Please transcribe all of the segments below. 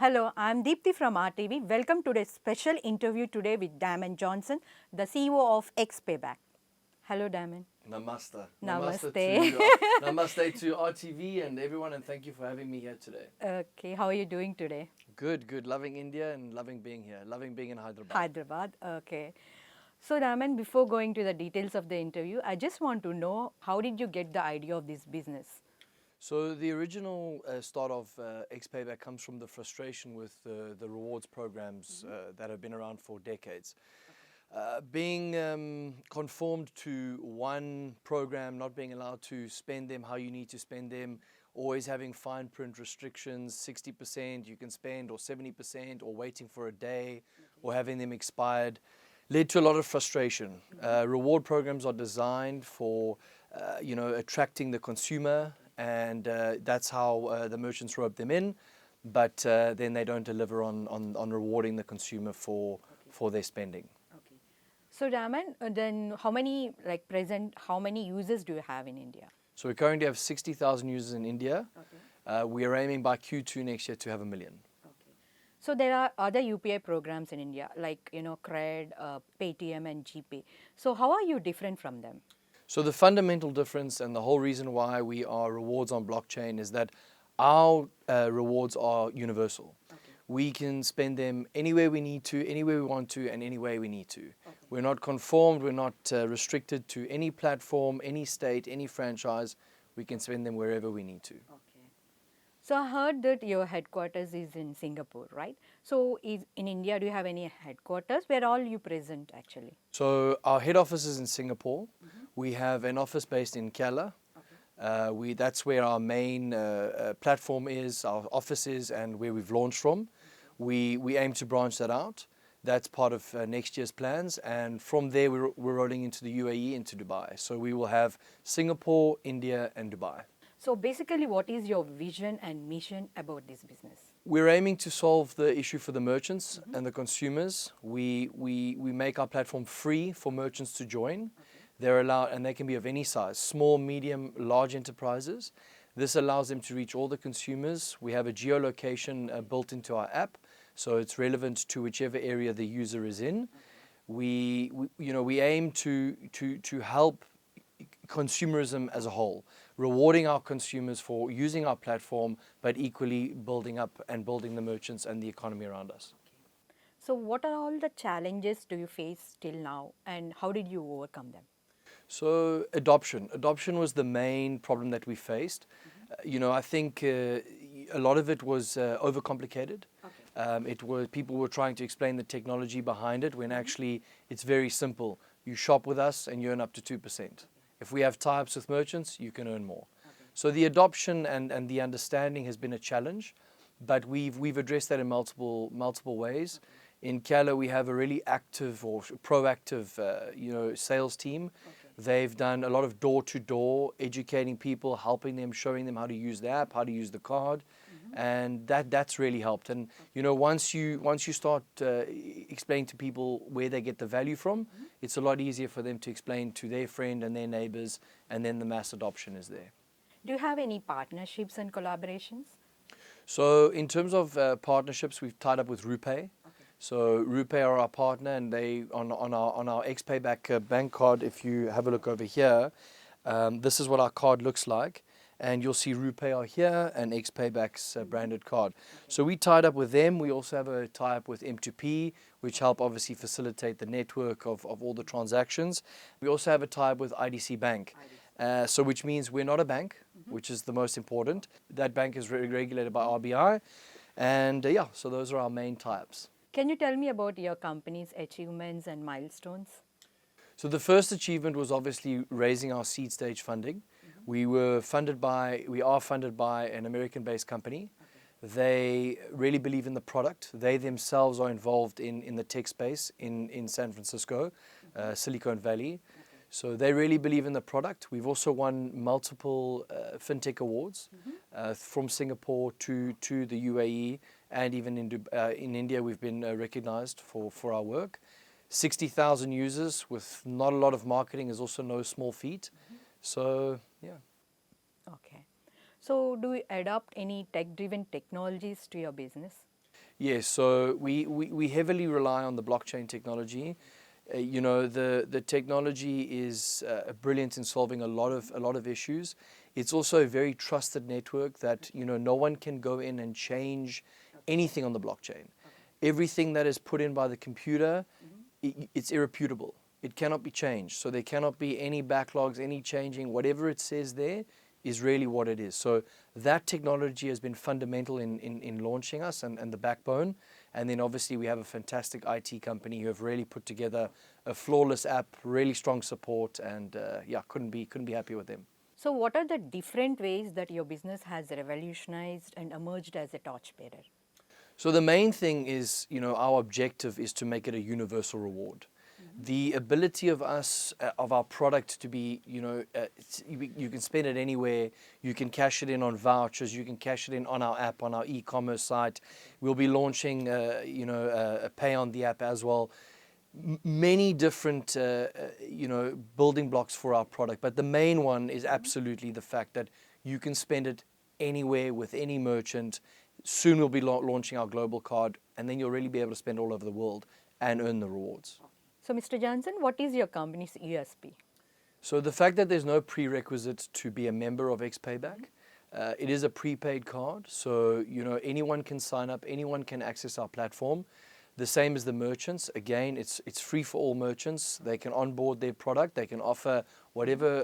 Hello, I'm Deepthi from RTV. Welcome to the special interview today with Damon Johnson, the CEO of XPayBack. Hello, Damon. Namaste. Namaste. Namaste to RTV and everyone, and thank you for having me here today. Okay, how are you doing today? Good. Loving India and loving being here. Loving being in Hyderabad. Hyderabad, okay. So, Damon, before going to the details of the interview, I just want to know how did you get the idea of this business? So the original start of XPayback comes from the frustration with the rewards programs that have been around for decades. Being conformed to one program, not being allowed to spend them how you need to spend them, always having fine print restrictions, 60% you can spend or 70% or waiting for a day or having them expired, led to a lot of frustration. Reward programs are designed for attracting the consumer, and that's how the merchants rope them in, but then they don't deliver on rewarding the consumer for their spending. Okay. So, Damon, then how many, how many users do you have in India? So we currently have 60,000 users in India. Okay. We are aiming by Q2 next year to have 1 million. Okay. So there are other UPI programs in India like Cred, Paytm and GPay. So how are you different from them? So the fundamental difference and the whole reason why we are rewards on blockchain is that our rewards are universal. Okay. We can spend them anywhere we need to, anywhere we want to, and any way we need to. Okay. We're not conformed, we're not restricted to any platform, any state, any franchise. We can spend them wherever we need to. Okay. So I heard that your headquarters is in Singapore, right? So in India, do you have any headquarters? Where all you present actually? So our head office is in Singapore. We have an office based in Kerala. That's where our main platform is, our office is, and where we've launched from. We aim to branch that out. That's part of next year's plans, and from there we're rolling into the UAE, into Dubai. So we will have Singapore, India, and Dubai. So basically, what is your vision and mission about this business? We're aiming to solve the issue for the merchants and the consumers. We make our platform free for merchants to join. They're allowed, and they can be of any size, small, medium, large enterprises. This allows them to reach all the consumers. We have a geolocation built into our app, so it's relevant to whichever area the user is in. We aim to help consumerism as a whole, rewarding our consumers for using our platform, but equally building up and building the merchants and the economy around us. So what are all the challenges do you face till now, and how did you overcome them? So adoption was the main problem that we faced. I think a lot of it was overcomplicated. People were trying to explain the technology behind it when actually it's very simple. You shop with us and you earn up to 2%. If we have tie-ups with merchants, you can earn more. So the adoption and the understanding has been a challenge, but we've addressed that in multiple ways. In Kerala, we have a really active or proactive sales team. They've done a lot of door-to-door, educating people, helping them, showing them how to use the app, how to use the card, and that's really helped. And once you start explaining to people where they get the value from, it's a lot easier for them to explain to their friend and their neighbors, and then the mass adoption is there. Do you have any partnerships and collaborations? So in terms of partnerships, we've tied up with RuPay. So RuPay are our partner, and they on our XPayBack bank card. If you have a look over here, this is what our card looks like, and you'll see RuPay are here and XPayBack's branded card. So we tied up with them. We also have a tie-up with M2P, which help obviously facilitate the network of all the transactions. We also have a tie-up with IDC Bank. So which means we're not a bank, which is the most important. That bank is regulated by RBI, and so those are our main tie-ups. Can you tell me about your company's achievements and milestones? So the first achievement was obviously raising our seed stage funding. We are funded by an American-based company. They really believe in the product. They themselves are involved in the tech space in San Francisco, Silicon Valley. So they really believe in the product. We've also won multiple fintech awards from Singapore to the UAE, and even in India we've been recognized for our work. 60,000 users with not a lot of marketing is also no small feat. So yeah. Okay. So do you adopt any tech-driven technologies to your business? Yes, so we heavily rely on the blockchain technology. The technology is brilliant in solving a lot of issues. It's also a very trusted network that no one can go in and change anything on the blockchain. Everything that is put in by the computer, it's irreputable. It cannot be changed. So there cannot be any backlogs, any changing. Whatever it says there is really what it is. So that technology has been fundamental in launching us and the backbone. And then obviously we have a fantastic IT company who have really put together a flawless app, really strong support, and couldn't be happier with them. So what are the different ways that your business has revolutionized and emerged as a torchbearer? So the main thing is, our objective is to make it a universal reward. The ability of us, of our product to be, you can spend it anywhere. You can cash it in on vouchers. You can cash it in on our app, on our e-commerce site. We'll be launching, a pay on the app as well. Many different, building blocks for our product. But the main one is absolutely the fact that you can spend it anywhere with any merchant. Soon we'll be launching our global card, and then you'll really be able to spend all over the world and earn the rewards. So Mr. Johnson, what is your company's USP? So the fact that there's no prerequisite to be a member of XPayBack, it is a prepaid card. So, anyone can sign up, anyone can access our platform. The same as the merchants. Again, it's free for all merchants. They can onboard their product. They can offer whatever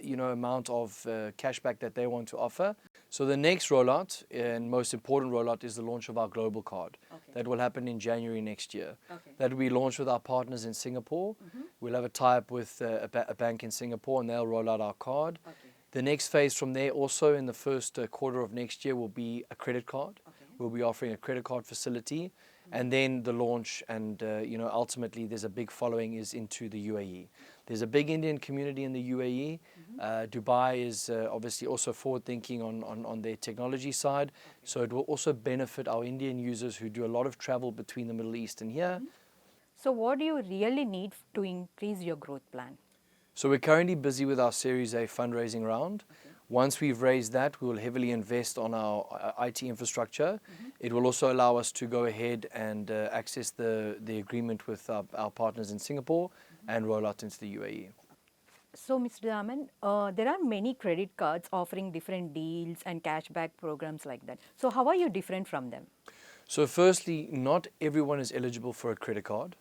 amount of cashback that they want to offer. So the next rollout and most important rollout is the launch of our global card. Okay. That will happen in January next year. Okay. That will be launched with our partners in Singapore. We'll have a tie-up with a bank in Singapore, and they'll roll out our card. Okay. The next phase from there, also in the first quarter of next year, will be a credit card. Okay. We'll be offering a credit card facility. And then the launch and, ultimately there's a big following is into the UAE. There's a big Indian community in the UAE. Dubai is obviously also forward thinking on their technology side. So it will also benefit our Indian users who do a lot of travel between the Middle East and here. So what do you really need to increase your growth plan? So we're currently busy with our Series A fundraising round. Once we've raised that, we will heavily invest on our IT infrastructure. It will also allow us to go ahead and access the agreement with our partners in Singapore and roll out into the UAE. So Mr. Daman, there are many credit cards offering different deals and cashback programs like that. So how are you different from them? So firstly, not everyone is eligible for a credit card.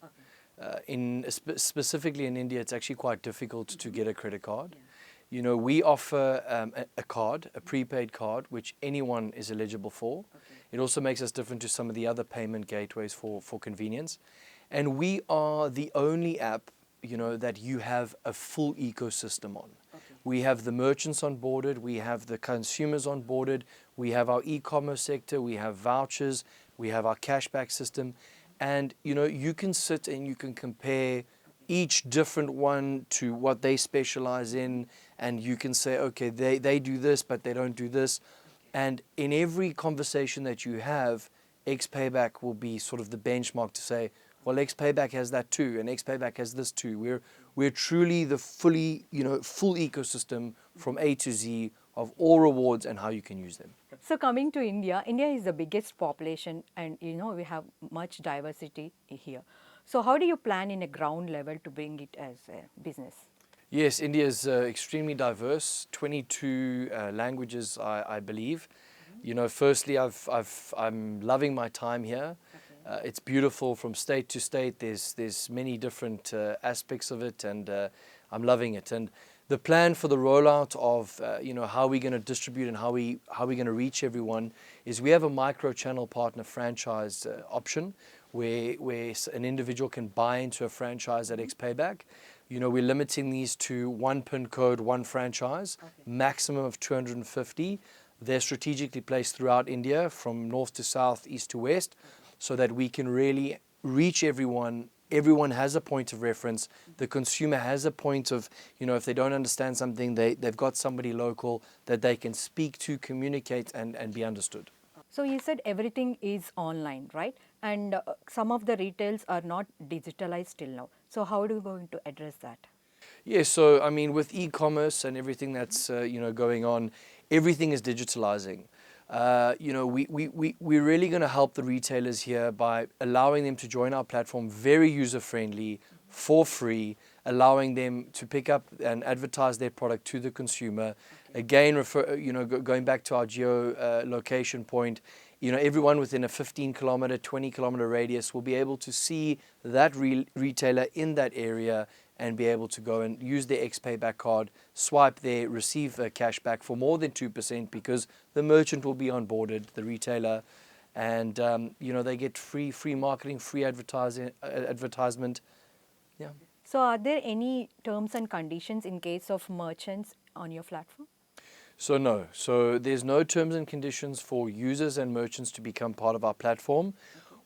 Specifically in India, it's actually quite difficult to get a credit card. We offer a card, a prepaid card, which anyone is eligible for. It also makes us different to some of the other payment gateways for convenience. And we are the only app, that you have a full ecosystem on. We have the merchants onboarded, we have the consumers onboarded, we have our e-commerce sector, we have vouchers, we have our cashback system. And, you can sit and you can compare each different one to what they specialize in, and you can say, okay, they do this, but they don't do this. And in every conversation that you have, XPayback will be sort of the benchmark to say, well, XPayback has that too, and XPayback has this too. We're truly the full ecosystem from A to Z of all rewards and how you can use them. So coming to India, India is the biggest population, and we have much diversity here. So how do you plan in a ground level to bring it as a business? Yes, India is extremely diverse, 22 languages, I believe. Firstly, I'm loving my time here. It's beautiful from state to state. There's many different aspects of it, and I'm loving it. And the plan for the rollout of how we're going to distribute and how we're going to reach everyone is we have a micro-channel partner franchise option where an individual can buy into a franchise at XPayback. We're limiting these to one PIN code, one franchise, maximum of 250. They're strategically placed throughout India from north to south, east to west, so that we can really reach everyone. Everyone has a point of reference. The consumer has a point of, if they don't understand something, they've got somebody local that they can speak to, communicate, and be understood. So you said everything is online, right? And some of the retails are not digitalized till now. So how are you going to address that? Yeah, so with e-commerce and everything that's going on, everything is digitalizing. We're really going to help the retailers here by allowing them to join our platform, very user-friendly, for free, allowing them to pick up and advertise their product to the consumer. Again, going back to our geo-location point, everyone within a 15-kilometer, 20-kilometer radius will be able to see that retailer in that area and be able to go and use their XPayBack card, swipe there, receive a cashback for more than 2% because the merchant will be onboarded, the retailer, and they get free marketing, free advertisement. Yeah. So are there any terms and conditions in case of merchants on your platform? So no. So there's no terms and conditions for users and merchants to become part of our platform.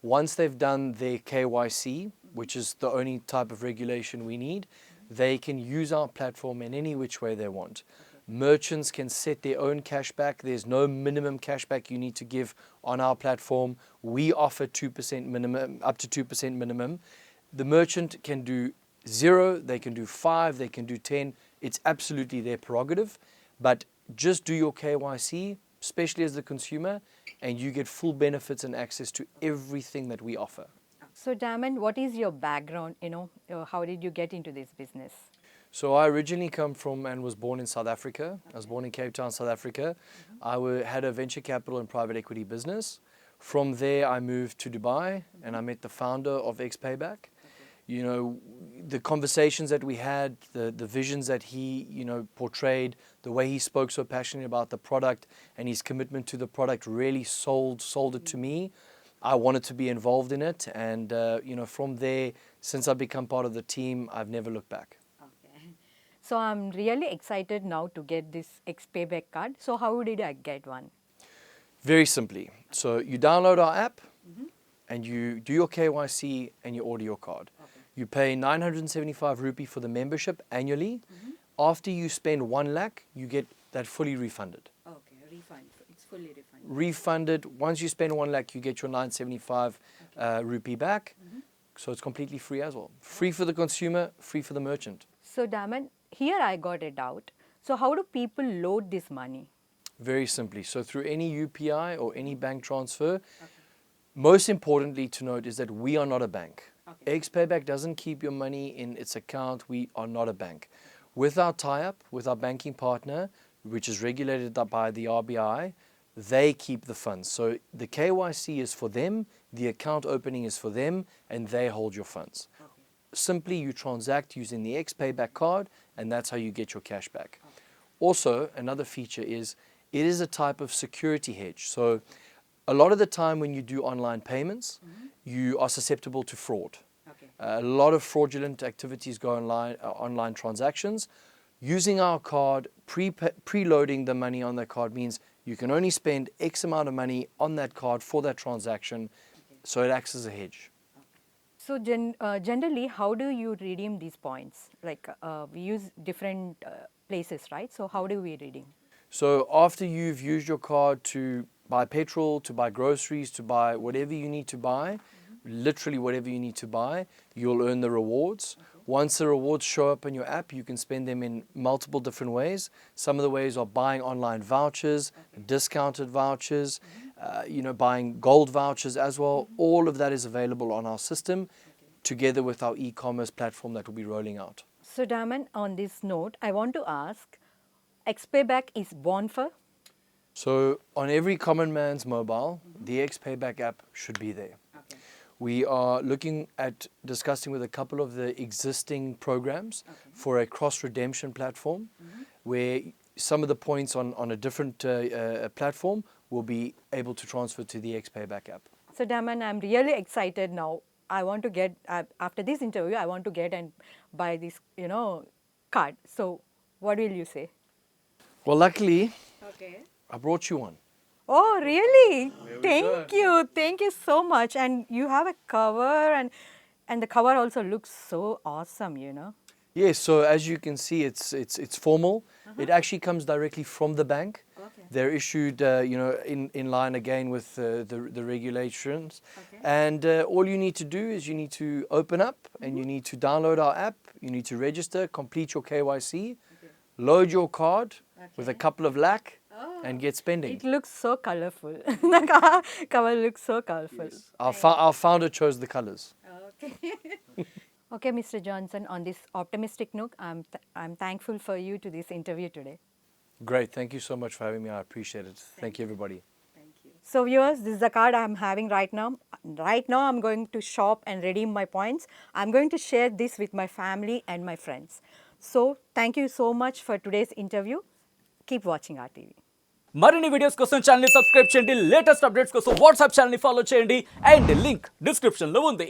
Once they've done their KYC, which is the only type of regulation we need, they can use our platform in any which way they want. Merchants can set their own cashback. There's no minimum cashback you need to give on our platform. We offer 2% minimum, up to 2% minimum. The merchant can do 0, they can do 5, they can do 10. It's absolutely their prerogative. But just do your KYC, especially as the consumer, and you get full benefits and access to everything that we offer. So Damon, what is your background? How did you get into this business? So I originally come from and was born in South Africa. I was born in Cape Town, South Africa. I had a venture capital and private equity business. From there, I moved to Dubai and I met the founder of XPayBack. The conversations that we had, the visions that he, portrayed, the way he spoke so passionately about the product and his commitment to the product really sold it to me. I wanted to be involved in it, and from there, since I've become part of the team, I've never looked back. Okay. So I'm really excited now to get this XPayBack card. So how did I get one? Very simply. So you download our app, and you do your KYC, and you order your card. You pay 975 rupee for the membership annually. After you spend 1 lakh, you get that fully refunded. Okay, refund. It's fully refunded. Refunded. Once you spend 1 lakh, you get your 975 rupee back. So it's completely free as well. Free for the consumer, free for the merchant. So Daman, here I got a doubt. So how do people load this money? Very simply. So through any UPI or any bank transfer. Most importantly to note is that we are not a bank. XPayBack doesn't keep your money in its account. We are not a bank. With our tie-up, with our banking partner, which is regulated by the RBI, they keep the funds. So the KYC is for them, the account opening is for them, and they hold your funds. Simply you transact using the XPayBack card, and that's how you get your cash back. Also, another feature is it is a type of security hedge. So a lot of the time when you do online payments, you are susceptible to fraud. A lot of fraudulent activities go online transactions. Using our card, preloading the money on that card means you can only spend X amount of money on that card for that transaction, so it acts as a hedge. So generally, how do you redeem these points? Like we use different places, right? So how do we redeem? So after you've used your card to buy petrol, to buy groceries, to buy whatever you need to buy, literally whatever you need to buy, you'll earn the rewards. Once the rewards show up in your app, you can spend them in multiple different ways. Some of the ways are buying online vouchers, discounted vouchers, buying gold vouchers as well. All of that is available on our system together with our e-commerce platform that will be rolling out. So Daman, on this note, I want to ask, XPayBack is born for? So on every common man's mobile, the XPayBack app should be there. We are looking at discussing with a couple of the existing programs for a cross-redemption platform where some of the points on a different platform will be able to transfer to the XPayBack app. So Daman, I'm really excited now. I want to get, after this interview, I want to get and buy this, card. So what will you say? Well, luckily, I brought you one. Oh, really? Thank you. Thank you so much. And you have a cover and the cover also looks so awesome, Yes, so as you can see, it's formal. It actually comes directly from the bank. They're issued, in line again with the regulations. And all you need to do is you need to open up and you need to download our app. You need to register, complete your KYC, load your card with a couple of lakh, and get spending. It looks so colorful. The cover looks so colorful. Yes. Our founder chose the colors. Okay, Mr. Johnson, on this optimistic note, I'm thankful for you to this interview today. Great. Thank you so much for having me. I appreciate it. Thank you, everybody. So viewers, this is the card I'm having right now. Right now I'm going to shop and redeem my points. I'm going to share this with my family and my friends. So thank you so much for today's interview. Keep watching RTV. మరిన్ని videos కోసం channel ని subscribe చేయండి, latest updates కోసం WhatsApp channel ని follow చేయండి and link description లో ఉంది.